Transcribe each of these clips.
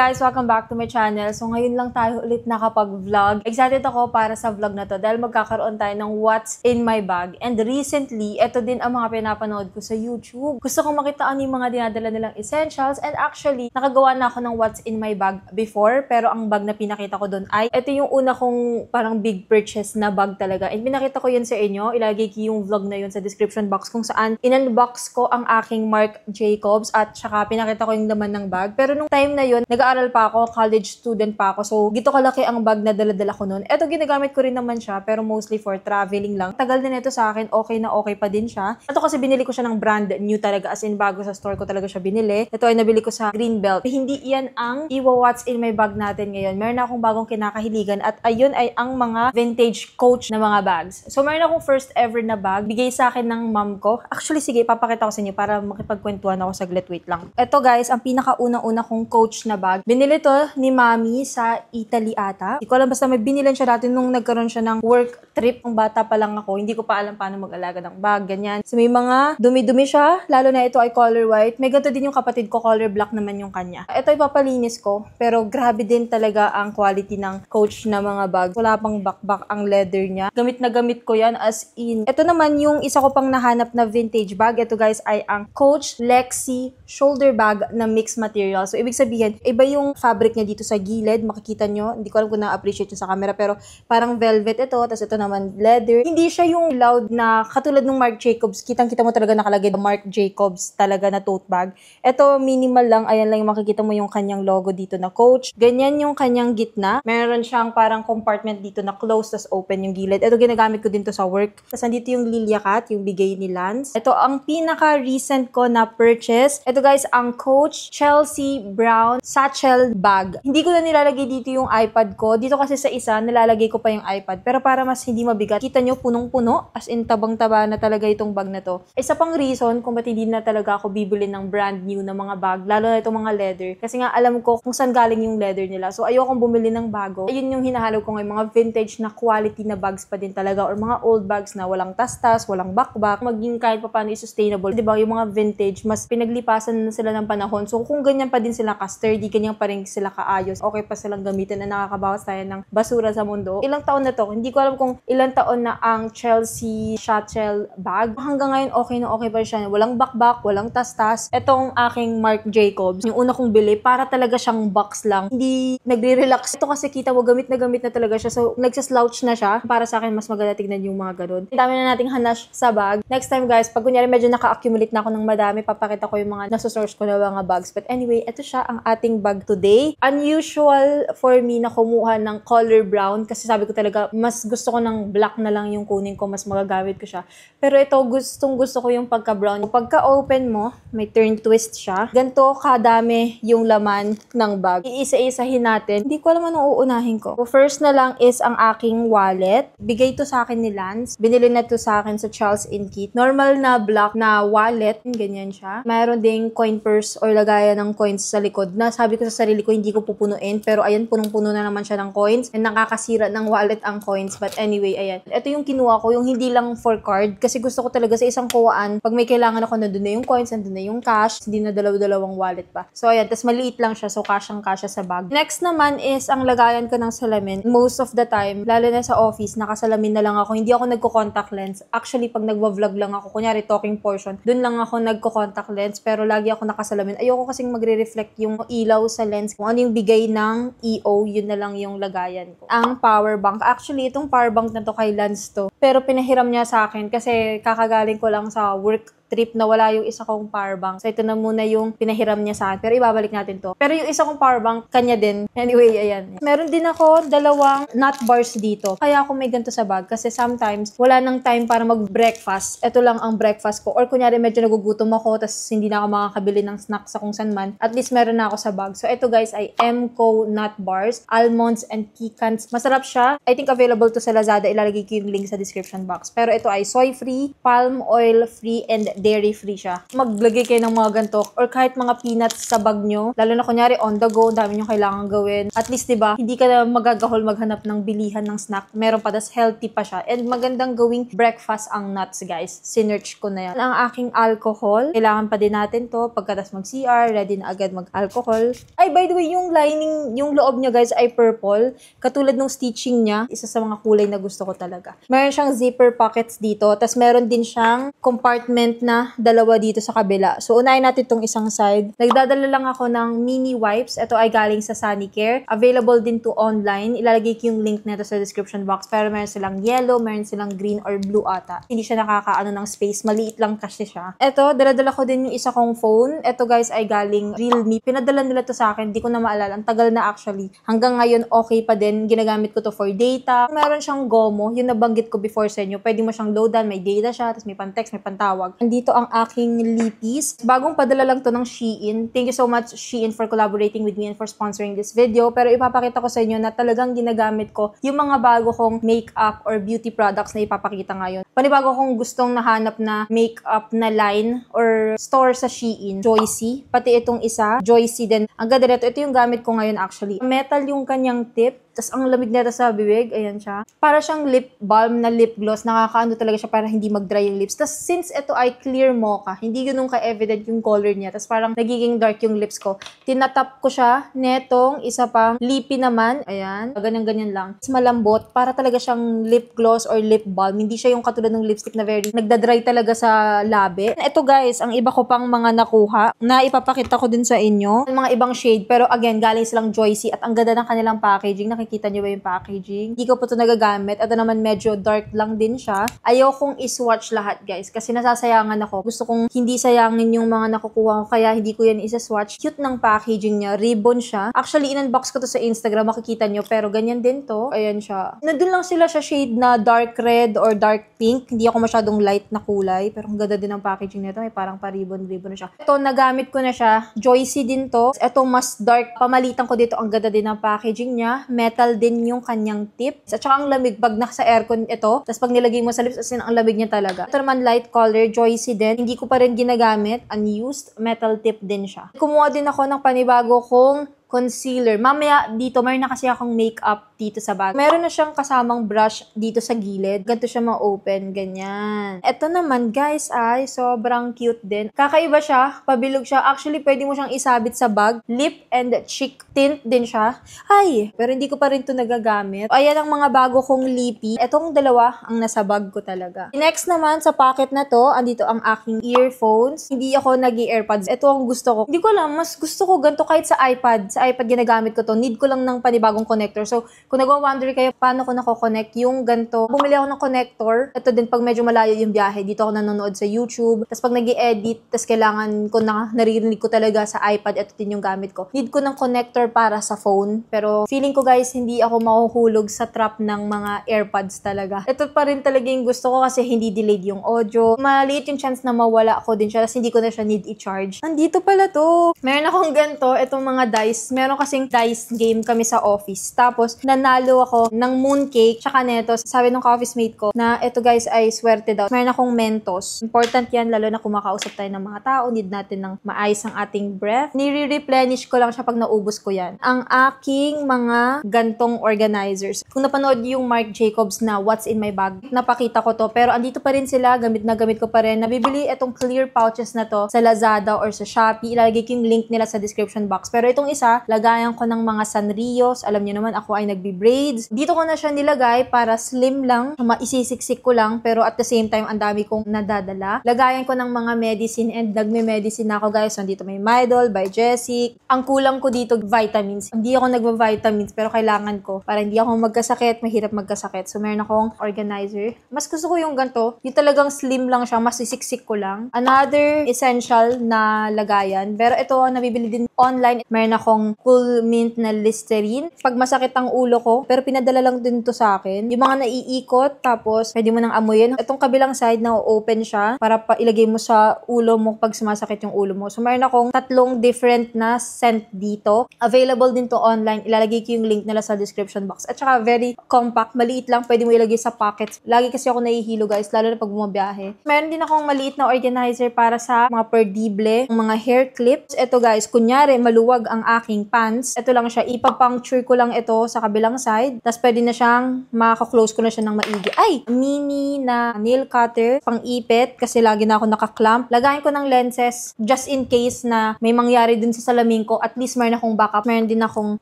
guys! Welcome back to my channel. So ngayon lang tayo ulit nakapag-vlog. Excited ako para sa vlog na to dahil magkakaroon tayo ng what's in my bag. And recently, ito din ang mga pinapanood ko sa YouTube. Gusto kong makita ano yung mga dinadala nilang essentials. And actually, nakagawa na ako ng what's in my bag before. Pero ang bag na pinakita ko doon ay ito yung una kong parang big purchase na bag talaga. And pinakita ko yun sa inyo. Ilagay ko yung vlog na yun sa description box kung saan in-unbox ko ang aking Marc Jacobs at saka pinakita ko yung laman ng bag. Pero nung time na yun, nag-aaral pa ako, college student pa ako. So, gito kalaki ang bag na dala-dala ko noon. Eto, ginagamit ko rin naman siya, pero mostly for traveling lang. Tagal din ito sa akin, okay na okay pa din siya. Ito kasi binili ko siya ng brand new talaga, as in bago sa store ko talaga siya binili. Ito ay nabili ko sa Greenbelt. Hindi iyan ang what's in my bag natin ngayon. Meron akong bagong kinakahiligan at ayun ay ang mga vintage Coach na mga bags. So, meron akong first ever na bag. Bigay sa akin ng mom ko. Actually, sige, papakita ko sa inyo para makipagkwentuhan ako saglit. Wait lang. Ito guys, ang pinakaunang-una kong Coach na bag. Binili to ni Mami sa Italy ata. Hindi ko alam, basta may binilan siya dati nung nagkaroon siya ng work trip. Nung bata pa lang ako, hindi ko pa alam paano mag-alaga ng bag, ganyan. So may mga dumi-dumi siya, lalo na ito ay color white. May ganito din yung kapatid ko, color black naman yung kanya. Ito ay papalinis ko, pero grabe din talaga ang quality ng Coach na mga bag. Wala pang bakbak ang leather niya. Gamit na gamit ko yan as in. Ito naman yung isa ko pang nahanap na vintage bag. Ito guys ay ang Coach Lexi shoulder bag na mixed material. So ibig sabihin, iba yung fabric niya dito sa gilid. Makikita nyo. Hindi ko alam kung na-appreciate yun sa camera. Pero parang velvet ito. Tapos ito naman leather. Hindi siya yung loud na katulad ng Marc Jacobs. Kitang-kita mo talaga nakalagay na Marc Jacobs talaga na tote bag. Ito minimal lang. Ayan lang yung makikita mo yung kanyang logo dito na Coach. Ganyan yung kanyang gitna. Meron siyang parang compartment dito na closed tas open yung gilid. Ito ginagamit ko din to sa work. Tapos nandito yung Lilia Cat, yung bigay ni Lance. Ito ang pinaka-recent ko na purchase. Ito guys, ang Coach Chelsea Brown satchel bag. Hindi ko na nilalagay dito yung iPad ko. Dito kasi sa isa, nilalagay ko pa yung iPad. Pero para mas hindi mabigat, kita nyo, punong-puno. As in, tabang-taba na talaga itong bag na to. Isa pang reason kung ba't hindi na talaga ako bibili ng brand new na mga bag, lalo na itong mga leather. Kasi nga, alam ko kung saan galing yung leather nila. So, ayokong bumili ng bago. Ayun yung hinahanap ko ngayon, mga vintage na quality na bags pa din talaga. Or mga old bags na walang tastas, walang bakbak. Maging kahit pa paano sustainable. Diba, yung mga vintage, mas pinaglipasan na sila ng panahon. So, kung ganyan pa din sila ka-sturdy, ganyan pa rin sila kaayos, okay pa silang gamitin na nakakabawas tayo ng basura sa mundo. Ilang taon na to? Hindi ko alam kung ilang taon na ang Chelsea satchel bag. Hanggang ngayon, okay na okay pa siya. Walang bakbak, walang tastas. Etong aking Marc Jacobs, yung una kong bili, para talaga siyang box lang. Hindi nagre-relax. Ito kasi kita mo, gamit na talaga siya. So, nagsaslouch na siya. Para sa akin, mas maganda tignan yung mga ganun. Dami na nating hanash sa bag. Next time guys, pag kunyari medyo naka-accumulate na ako ng madami, papakita ko yung mga nasa-source ko na mga bags. But anyway, ito siya ang ating bag today. Unusual for me na kumuha ng color brown kasi sabi ko talaga, mas gusto ko ng black na lang yung kunin ko, mas magagamit ko siya. Pero ito, gusto ko yung pagka-brown. Pagka-open mo, may turn twist siya. Ganto kadami yung laman ng bag. Iisa-isahin natin. Hindi ko alam anong uunahin ko. So, first na lang is ang aking wallet. Bigay to sa akin ni Lance. Binili na to sa akin sa Charles & Keith. Normal na black na wallet. Ganyan siya. Mayroon ding coin purse or lagayan ng coins sa likod na sabi ko sa sarili ko hindi ko pupunuin. Pero ayan, punong-puno na naman siya ng coins. And nakakasira ng wallet ang coins. But anyway, ayan. Ito yung kinuha ko. Yung hindi lang for card. Kasi gusto ko talaga sa isang kuwaan. Pag may kailangan ako, nandun na yung coins, nandun na yung cash. Hindi na dalaw-dalawang wallet pa. So ayan, tas maliit lang siya. So kasyang-kasya sa bag. Next naman is ang lagayan ko ng salamin. Most of the time, lalo na sa office, nakasalamin na lang ako. Hindi ako nagko-contact lens. Actually, pag nagwa-vlog lang ako, kunyari talking portion, dun lang ako nagko-contact lens. Pero lagi ako nakasalamin. Ayoko kasing magre-reflect yung ilaw sa lens. Kung ano yung bigay ng EO, yun na lang yung lagayan ko. Ang power bank. Actually, itong power bank na to kay Lance to. Pero pinahiram niya sa akin kasi kakagaling ko lang sa work trip na wala yung isa kong power bank. So, ito na muna yung pinahiram niya sa akin. Pero ibabalik natin to. Pero yung isa kong power bank, kanya din. Anyway, ayan. Meron din ako dalawang nut bars dito. Kaya ako may ganito sa bag. Kasi sometimes, wala nang time para mag-breakfast. Ito lang ang breakfast ko. Or kunyari, medyo nagugutom ako, tapos hindi na ako makakabili ng snacks sa kung saan man. At least meron na ako sa bag. So, ito guys ay Mco nut bars, almonds and pecans. Masarap siya. I think available to sa Lazada. Ilalagay ko yung link sa description box. Pero ito ay soy-free, palm oil-free, and dairy-free siya. Maglagay kayo ng mga ganito or kahit mga peanuts sa bag nyo. Lalo na kunyari on the go, dami nyo kailangan gawin. At least, diba, hindi ka na magagahol maghanap ng bilihan ng snack. Meron pa, tas healthy pa siya. And magandang gawing breakfast ang nuts, guys. Sinerch ko na yan. Ang aking alcohol, kailangan pa din natin to. Pagkatas mag-CR, ready na agad mag-alcohol. Ay, by the way, yung lining, yung loob niya, guys, ay purple. Katulad ng stitching niya, isa sa mga kulay na gusto ko talaga. Meron siyang zipper pockets dito, tas meron din siyang compartment na dalawa dito sa kabila. So, unahin natin itong isang side. Nagdadala lang ako ng mini wipes. Ito ay galing sa Sanicare. Available din to online. Ilalagay ko yung link nito sa description box. Pero meron silang yellow, meron silang green or blue ata. Hindi siya nakakaano ng space. Maliit lang kasi siya. Ito, daladala ko din yung isa kong phone. Ito guys ay galing Realme. Pinadala nila to sa akin. Hindi ko na maalala. Ang tagal na actually. Hanggang ngayon okay pa din. Ginagamit ko to for data. Meron siyang GOMO. Yung nabanggit ko before sa inyo. Pwede mo siyang loadan. May data siya. Tapos may pan-text, may pantawag. Andito ang aking lipis. Bagong padala lang to ng Shein. Thank you so much Shein for collaborating with me and for sponsoring this video. Pero ipapakita ko sa inyo na talagang ginagamit ko yung mga bago kong makeup or beauty products na ipapakita ngayon. Panibago kong gustong nahanap na makeup na line or store sa Shein. Joycey. Pati itong isa. Joycey din. Ang ganda nito. Ito yung gamit ko ngayon actually. Metal yung kanyang tip. Tapos ang lamig nito sa bibig, ayan siya. Para siyang lip balm na lip gloss. Nakakaano talaga siya para hindi mag-dry yung lips. Tapos since ito ay clear mocha, hindi ganun ka-evident yung color niya. Tapos parang nagiging dark yung lips ko. Tinatap ko siya netong isa pang lippy naman. Ayan. Ganyan-ganyan lang. Tapos malambot. Para talaga siyang lip gloss or lip balm. Hindi siya yung katulad ng lipstick na very nagda-dry talaga sa labi. Ito guys, ang iba ko pang mga nakuha na ipapakita ko din sa inyo. Mga ibang shade. Pero again, galing silang Joycey at ang ganda ng kanilang packaging. Nakikita niyo ba yung packaging? Hindi ko po ito nagagamit. Ito naman medyo dark lang din siya. Ayaw kong iswatch lahat guys kasi nasasayangan ako. Gusto kong hindi sayangin yung mga nakukuha ko kaya hindi ko yan isa-swatch. Cute ng packaging niya. Ribbon siya. Actually, in-unbox ko to sa Instagram. Makikita niyo. Pero ganyan din to. Ayan siya. Nandun lang sila sa shade na dark red or dark pink. Hindi ako masyadong light na kulay. Pero ang ganda din ng packaging nito. May parang pa-ribbon-ribbon na siya. Ito, nagamit ko na siya. Joycey din to. Ito, mas dark. Pamalitan ko dito. Ang ganda din ng packaging niya. Metal din yung kanyang tip. At saka ang lamig pag nasa aircon ito. Tapos pag nilagay mo sa lips, as in, ang lamig niya talaga. Ito naman light color, Joycey din. Hindi ko pa rin ginagamit. Unused. Metal tip din siya. Kumuha din ako ng panibago kong concealer. Mamaya dito, mayroon na kasi akong makeup dito sa bag. Meron na siyang kasamang brush dito sa gilid. Ganito siya ma-open. Ganyan. Ito naman, guys, ay sobrang cute din. Kakaiba siya. Pabilog siya. Actually, pwede mo siyang isabit sa bag. Lip and cheek tint din siya. Ay, pero hindi ko pa rin ito nagagamit. Ayan ang mga bago kong lippy. Itong dalawa ang nasa bag ko talaga. Next naman, sa pocket na to, andito ang aking earphones. Hindi ako nag-earpods. Ito ang gusto ko. Hindi ko alam, mas gusto ko ganito kahit sa iPad. Sa iPad ginagamit ko to. Need ko lang ng panibagong connector. So, kung nagwa-wonder kayo paano ko nako-connect yung ganito, bumili ako ng connector. Ito din pag medyo malayo yung biyahe. Dito ako nanonood sa YouTube. Tapos pag nag-i-edit, tapos kailangan ko na naririnig ko talaga sa iPad, ito din yung gamit ko. Need ko ng connector para sa phone. Pero feeling ko guys, hindi ako mahuhulog sa trap ng mga AirPods talaga. Ito pa rin talaga yung gusto ko kasi hindi delayed yung audio. Maliit yung chance na mawala ko din siya. Tapos hindi ko na siya need i-charge. Nandito pala to. Meron akong ganito. Itong mga dice. Meron kasing dice game kami sa office. Tapos, nanalo ako ng mooncake. Tsaka neto, sabi ng office mate ko na ito guys ay swerte daw. Meron akong Mentos. Important yan, lalo na kumakausap tayo ng mga tao. Need natin ng maayos ang ating breath. Nire-replenish ko lang siya pag naubos ko yan. Ang aking mga gantong organizers. Kung napanood yung Marc Jacobs na What's in My Bag, napakita ko to. Pero andito pa rin sila. Gamit na gamit ko pa rin. Nabibili itong clear pouches na to sa Lazada or sa Shopee. Ilalagay ko yung link nila sa description box. Pero itong isa, lagayan ko ng mga Sanrios. Alam niyo naman, ako ay nagbi-braids. Dito ko na siya nilagay para slim lang. Maisisiksik ko lang. Pero at the same time, ang dami kong nadadala. Lagayan ko ng mga medicine and nagme-medicine ako guys. So, dito may Midol, by Jessic. Ang kulang ko dito, vitamins. Hindi ako nagva-vitamins pero kailangan ko. Para hindi ako magkasakit, mahirap magkasakit. So, meron akong organizer. Mas gusto ko yung ganito. Yung talagang slim lang siya. Mas isiksik ko lang. Another essential na lagayan. Pero ito, nabibili din online. Meron akong itong Cool Mint na Listerine. Pag masakit ang ulo ko, pero pinadala lang din to sa akin. Yung mga naiikot, tapos pwede mo nang amuyin. Itong kabilang side na open siya para ilagay mo sa ulo mo pag sumasakit yung ulo mo. So, meron akong 3 different na scent dito. Available din to online. Ilalagay ko yung link nila sa description box. At saka very compact, maliit lang, pwede mo ilagay sa pockets. Lagi kasi ako nahihilo guys, lalo na pag bumabiyahe. Meron din akong maliit na organizer para sa mga perdible, mga hair clips. Ito guys, kunyari maluwag ang aking pants. Ito lang siya, ipapuncture ko lang ito sa kabilang side. Tapos pwede na siyang maka-close ko na siya ng maigi. Ay! Mini na nail cutter, pang-ipit, kasi lagi na ako nakaklamp. Lagayin ko ng lenses, just in case na may mangyari dun sa salamin ko. At least meron akong backup. Meron din akong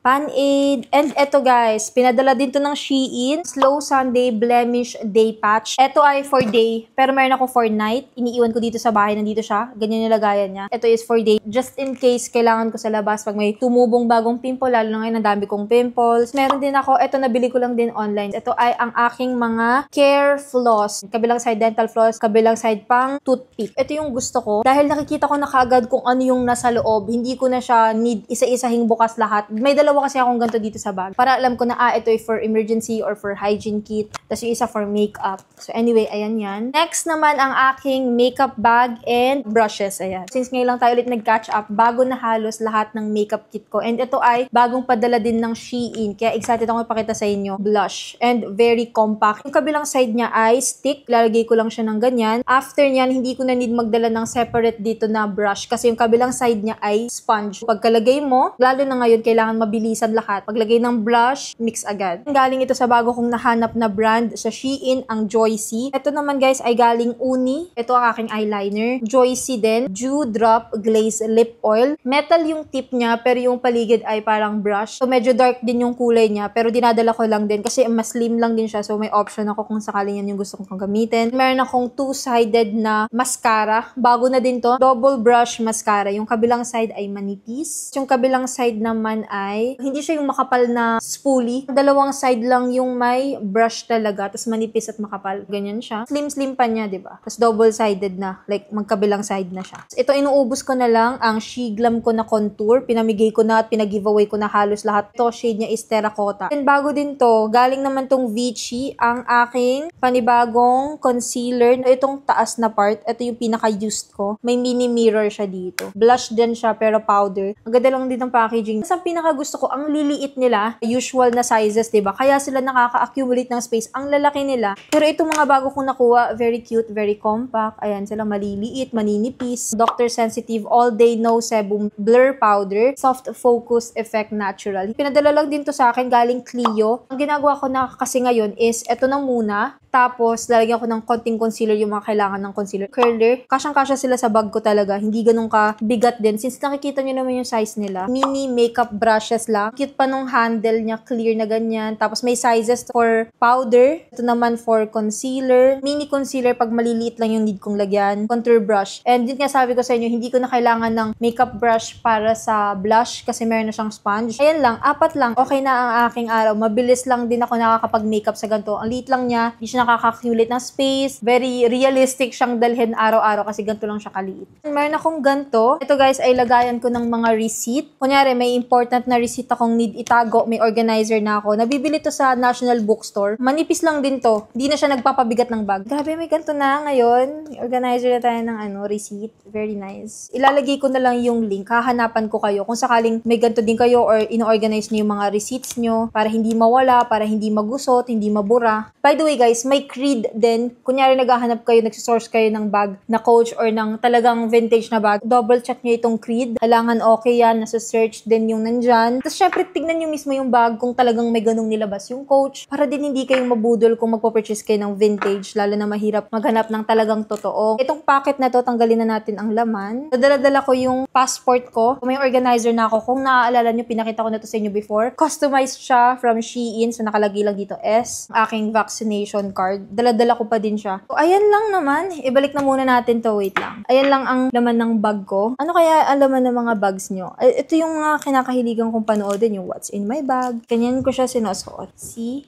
pan-aid. And ito guys, pinadala din to ng Shein. Slow Sunday Blemish Day Patch. Ito ay for day, pero meron ako for night. Iniiwan ko dito sa bahay, nandito siya. Ganyan yung lagayan niya. Ito is for day. Just in case kailangan ko sa labas pag may tumubong bagong pimple, lalo na ngayon ang dami kong pimples. Meron din ako, ito nabili ko lang din online. Ito ay ang aking mga care floss. Kabilang side dental floss, kabilang side pang toothpick. Ito yung gusto ko. Dahil nakikita ko na kaagad kung ano yung nasa loob. Hindi ko na siya need isa-isahing bukas lahat. May dalawa kasi akong ganito dito sa bag. Para alam ko na, ito ay for emergency or for hygiene kit. Tapos yung isa for makeup. So anyway, ayan yan. Next naman ang aking makeup bag and brushes. Ayan. Since ngayon lang tayo ulit nag-catch up, bago na halos lahat ng makeup kit ko. And ito ay bagong padala din ng Shein. Kaya excited ako ipakita sa inyo. Blush. And very compact. Yung kabilang side niya ay stick. Lalagay ko lang siya ng ganyan. After nyan, hindi ko na need magdala ng separate dito na brush. Kasi yung kabilang side niya ay sponge. Pagkalagay mo, lalo na ngayon, kailangan mabilisan lahat. Paglagay ng blush, mix agad. Galing ito sa bago kong nahanap na brand sa Shein, ang Joycey. Ito naman guys ay galing Uni. Ito ang aking eyeliner. Joycey din. Dew Drop Glaze Lip Oil. Metal yung tip niya, pero yung paligid ay parang brush. So medyo dark din yung kulay niya, pero dinadala ko lang din kasi mas slim lang din siya. So may option ako kung sakaling yan yung gusto kong gamitin. Meron akong two-sided na mascara. Bago na din to. Double brush mascara. Yung kabilang side ay manipis. Yung kabilang side naman ay hindi siya yung makapal na spoolie. Dalawang side lang yung may brush talaga. Tapos manipis at makapal. Ganyan siya. Slim-slim pa niya, diba? Tapos double-sided na. Like, magkabilang side na siya. Ito, inuubos ko na lang ang Shiglam ko na contour. Pinamigay ko na at pinag-giveaway ko na halos lahat. Ito, shade niya is terracotta. And bago din to, galing naman tong Vichy, ang aking panibagong concealer. Itong taas na part, ito yung pinaka-used ko. May mini mirror siya dito. Blush din siya, pero powder. Ang ganda lang din ng packaging. Tapos ang pinaka-gusto ko, ang liliit nila. Usual na sizes, diba? Kaya sila nakaka-accumulate ng space. Ang lalaki nila. Pero itong mga bago kong nakuha, very cute, very compact. Ayan, sila maliliit, maninipis. Doctor Sensitive All Day No Sebum Blur Powder. Soft Focus Effect Natural. Pinadala lang din to sa akin, galing Clio. Ang ginagawa ko na kasi ngayon is, eto na muna. Tapos, lalagyan ko ng konting concealer yung mga kailangan ng concealer. Curler. Kasyang-kasya sila sa bag ko talaga. Hindi ganun ka bigat din. Since nakikita nyo naman yung size nila. Mini makeup brushes lang. Cute pa nung handle niya. Clear na ganyan. Tapos, may sizes for powder. Ito naman for concealer. Mini concealer pag maliliit lang yung need kong lagyan. Contour brush. And yun nga sabi ko sa inyo, hindi ko na kailangan ng makeup brush para sa blush kasi meron na siyang sponge. Ayan lang. 4 lang. Okay na ang aking araw. Mabilis lang din ako nakakapag-makeup sa ganito. Ang liit lang niya. Hindi siya nakaka-accumulate ng space. Very realistic siyang dalhin araw-araw kasi ganito lang siya kaliit. Meron akong ganito. Ito guys ay lagayan ko ng mga receipt. Kunyari may important na receipt akong need itago. May organizer na ako. Nabibili to sa National Bookstore. Manipis lang din to. Hindi na siya nagpapabigat ng bag. Grabe, may ganito na ngayon. May organizer na tayo ng receipt. Very nice. Ilalagay ko na lang yung link. Hahanapan ko kayo. Kung sakaling may ganito din kayo or ino-organize niyo yung mga receipts nyo para hindi mawala, para hindi magusot, hindi mabura. By the way guys, may Creed din. Kunyari naghahanap kayo, nagsisource kayo ng bag na Coach or ng talagang vintage na bag. Double check nyo itong Creed. Kailangan okay yan. Nasa search din yung nandyan. Tapos syempre, tignan nyo mismo yung bag kung talagang may ganung nilabas yung Coach. Para din hindi kayong mabudol kung magpo-purchase kayo ng vintage. Lalo na mahirap maghanap ng talagang totoo. Itong packet na to, tanggalin na natin ang laman. Nadala-dala ko yung passport ko. May organizer na ako. Kung naaalala nyo, pinakita ko na to sa inyo before. Customized siya from Shein. So nakalagay lang dito S. Aking vaccination card. Dala-dala ko pa din siya. So, ayan lang naman. Ibalik na muna natin to. Wait lang. Ayan lang ang laman ng bag ko. Ano kaya ang laman ng mga bags nyo? Ito yung kinakahiligan kong panoodin, yung What's in My Bag. Ganyan ko siya sinusuot. See?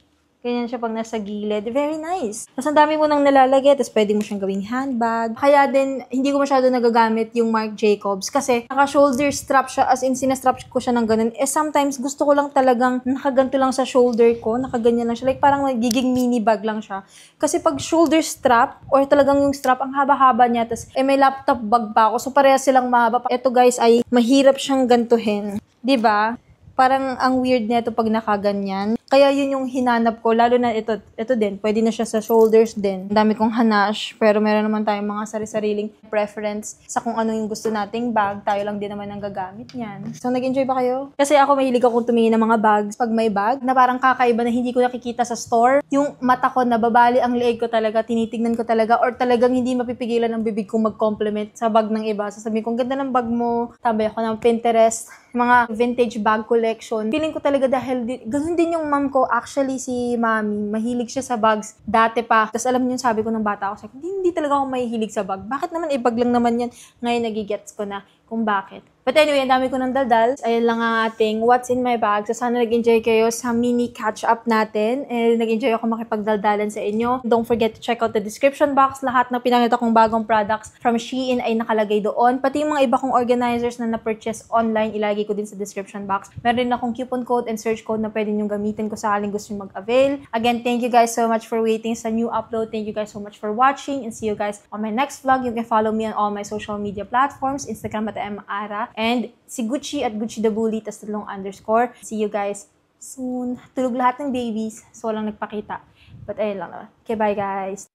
Ganyan siya pag nasa gilid. Very nice. Tapos ang dami mo nang nalalagay, tapos pwede mo siyang gawing handbag. Kaya din, hindi ko masyado nagagamit yung Marc Jacobs kasi naka-shoulder strap siya, as in sinastrap ko siya ng ganun. Sometimes gusto ko lang talagang nakaganto lang sa shoulder ko, nakaganyan lang siya. Like parang magiging mini bag lang siya. Kasi pag shoulder strap, or talagang yung strap, ang haba-haba niya, tapos may laptop bag pa ako, so parehas silang mahaba. Ito guys ay mahirap siyang gantuhin. 'Di ba? Parang ang weird nito pag nakaganyan. Kaya yun yung hinanap ko, lalo na ito din, pwede na siya sa shoulders din. Ang dami kong hanash, pero meron naman tayong mga sari-sariling preference sa kung ano yung gusto nating bag. Tayo lang din naman ang gagamit niyan. So, nag-enjoy ba kayo? Kasi ako mahilig akong tumingin ng mga bags. Pag may bag, na parang kakaiba na hindi ko nakikita sa store, yung mata ko nababali ang leeg ko talaga, tinitignan ko talaga, or talagang hindi mapipigilan ang bibig kong mag-compliment sa bag ng iba. Sasabihin ko, ganda ng bag mo, tambay ako ng Pinterest, mga vintage bag collection. Feeling ko talaga dahil ganun din yung mom ko. Actually, si mami, mahilig siya sa bags dati pa. Tapos alam niyo, sabi ko ng bata ako, hindi talaga ako mahilig sa bag. Bakit naman, bag lang naman yan. Ngayon, nagigets ko na kung bakit. But anyway, ang dami ko ng daldal. Ayan lang ang ating what's in my bag. So sana nag-enjoy kayo sa mini catch-up natin. And nag-enjoy ako makipagdaldalan sa inyo. Don't forget to check out the description box. Lahat ng pinakita kong bagong products from Shein ay nakalagay doon. Pati yung mga iba kong organizers na na-purchase online, ilagay ko din sa description box. Meron din akong coupon code and search code na pwede nyo gamitin kung sakaling gusto nyo mag-avail. Again, thank you guys so much for waiting sa new upload. Thank you guys so much for watching. And see you guys on my next vlog. You can follow me on all my social media platforms. Instagram at @mara. And si Gucci at Gucci the Bully, tas _. See you guys soon. Tulog lahat ng babies, so walang nagpakita. But ayun lang naman. Okay, bye guys.